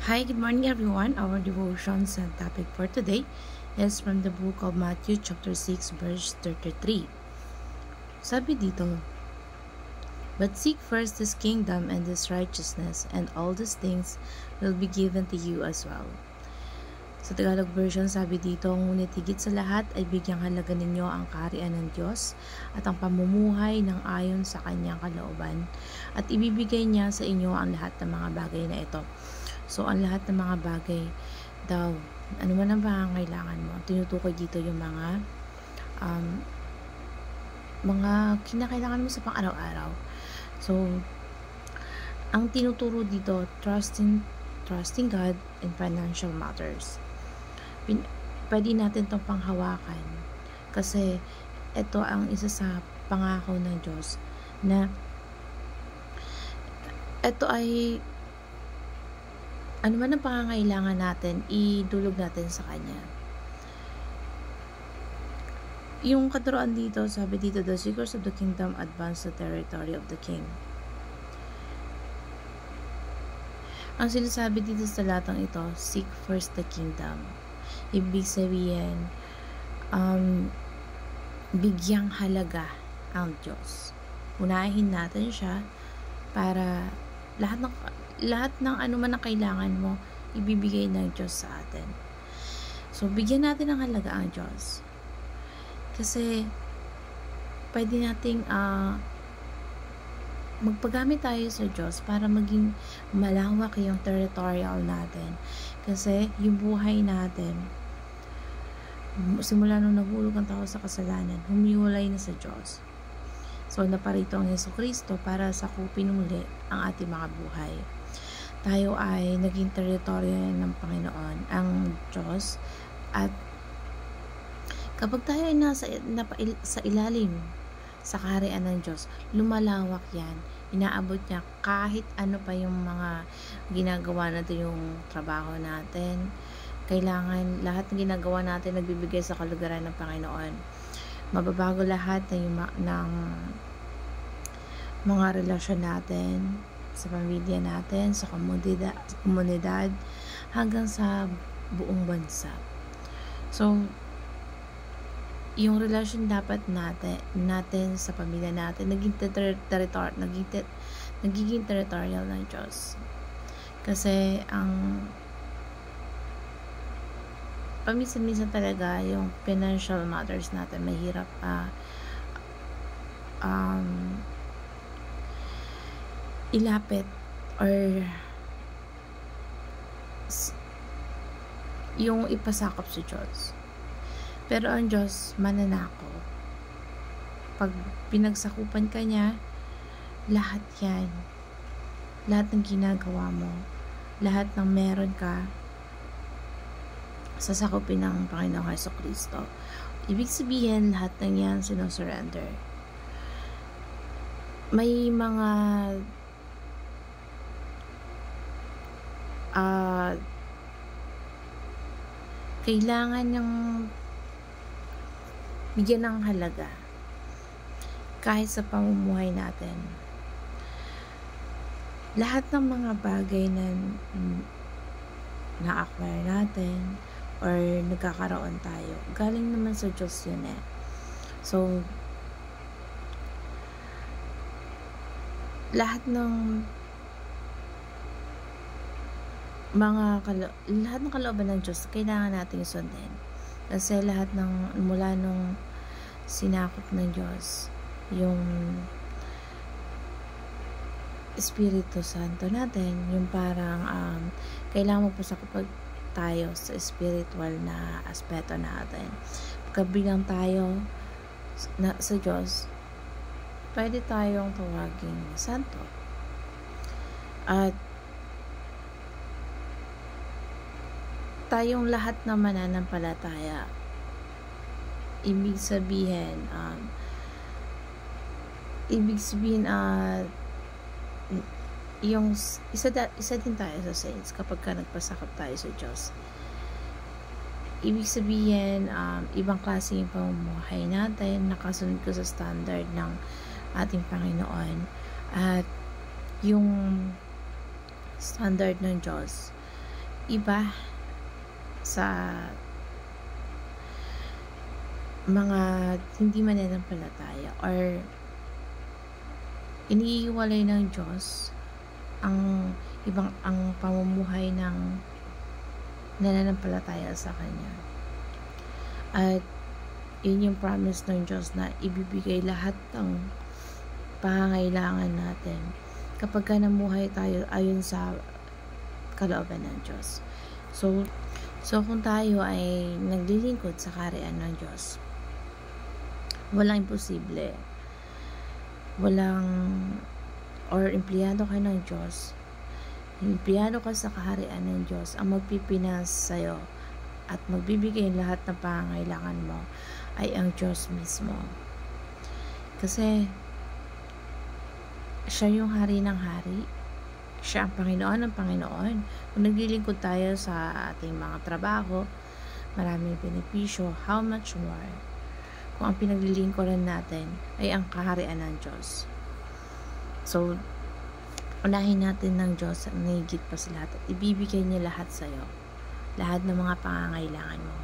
Hi, good morning everyone. Our devotions and topic for today is from the book of Matthew chapter 6 verse 33. Sabi dito, "But seek first His kingdom and His righteousness, and all these things will be given to you as well." Sa Tagalog version, sabi dito, "Ngunit higit sa lahat ay bigyang halaga ninyo ang kaharian ng Diyos at ang pamumuhay ng ayon sa Kanyang kalooban, at ibibigay niya sa inyo ang lahat ng mga bagay na ito." So, ang lahat ng mga bagay daw, ano man ang pangangailangan mo, tinutukoy dito yung mga kinakailangan mo sa pang-araw-araw. So, ang tinuturo dito, trusting God in financial matters. Pwede natin itong panghawakan kasi ito ang isa sa pangako ng Diyos na ito ay ano man ang pangangailangan natin, idulog natin sa Kanya. Yung katuroan dito, sabi dito, "The seekers of the kingdom advance the territory of the king." Ang sinasabi dito sa talatang ito, seek first the kingdom. Ibig sabihin, bigyang halaga ang Diyos. Unahin natin siya para lahat ng ano man ang kailangan mo, ibibigay ng Diyos sa atin. So, bigyan natin ng halaga ang Diyos. Kasi, pwede nating magpagamit tayo sa Diyos para maging malawak yung territorial natin. Kasi, yung buhay natin, simula nung nahulog ang tao sa kasalanan, humiwalay na sa Diyos. So, naparito ang Jesucristo para sakupin muli ang ating mga buhay. Tayo ay naging teritoryo ng Panginoon, ang Diyos, at kapag tayo ay sa ilalim sa kaharian ng Diyos, lumalawak yan. Inaabot niya kahit ano pa yung mga ginagawa natin, yung trabaho natin. Kailangan lahat ng ginagawa natin nagbibigay sa kalugaran ng Panginoon. Mababago lahat ng mga relasyon natin sa pamilya natin, sa komunidad, hanggang sa buong bansa. So, yung relasyon dapat natin sa pamilya natin nagiging territorial ng Diyos. Kasi paminsan-minsan talaga yung financial matters natin mahirap ilapit or yung ipasakop sa Diyos. Pero ang Diyos mananako. Pag pinagsakupan ka niya, lahat yan, lahat ng ginagawa mo, lahat ng meron ka, sasakupin ng Panginoong Jesucristo. Ibig sabihin, lahat ng yan sino-surrender. May mga kailangan niyang bigyan ng halaga kahit sa pamumuhay natin. Lahat ng mga bagay na-acquire natin or nagkakaroon tayo, galing naman sa Diyos yun eh. So, lahat ng kalooban ng Diyos kailangan nating sundin. Kasi lahat mula nung sinakop ng Diyos, yung Espiritu Santo natin, yung parang kailangan magpasakop tayo sa spiritual na aspeto natin. Pagkabilang tayo sa Diyos, pwede tayong tawaging santo. At tayong lahat na mananampalataya, ibig sabihin yung isa din tayo sa saints kapag nagpasakop tayo sa Diyos. Ibig sabihin, ibang klase yung pamumuhay natin, nakasunod ko sa standard ng ating Panginoon, at yung standard ng Diyos iba sa mga hindi mananampalataya or iniiwalay ng Diyos ang pamumuhay ng nananampalataya sa Kanya. At yun yung promise ng Diyos na ibibigay lahat ng pangangailangan natin kapag ka namuhay tayo ayon sa kalooban ng Diyos. So kung tayo ay naglilingkod sa kaharian ng Diyos, walang imposible. Empleyado ka ng Diyos, empleyado ka sa kaharian ng Diyos, ang magpipinas sa'yo at magbibigay lahat ng pangangailangan mo ay ang Diyos mismo. Kasi siya yung hari ng hari, siya ang Panginoon ng Panginoon. Kung naglilingkod tayo sa ating mga trabaho, maraming benepisyo, how much more kung ang pinaglilingkuran natin ay ang kaharian ng Diyos. So, unahin natin ng Diyos ang nahigit pa sa lahat at ibibigay niya lahat sa'yo, lahat ng mga pangangailangan mo.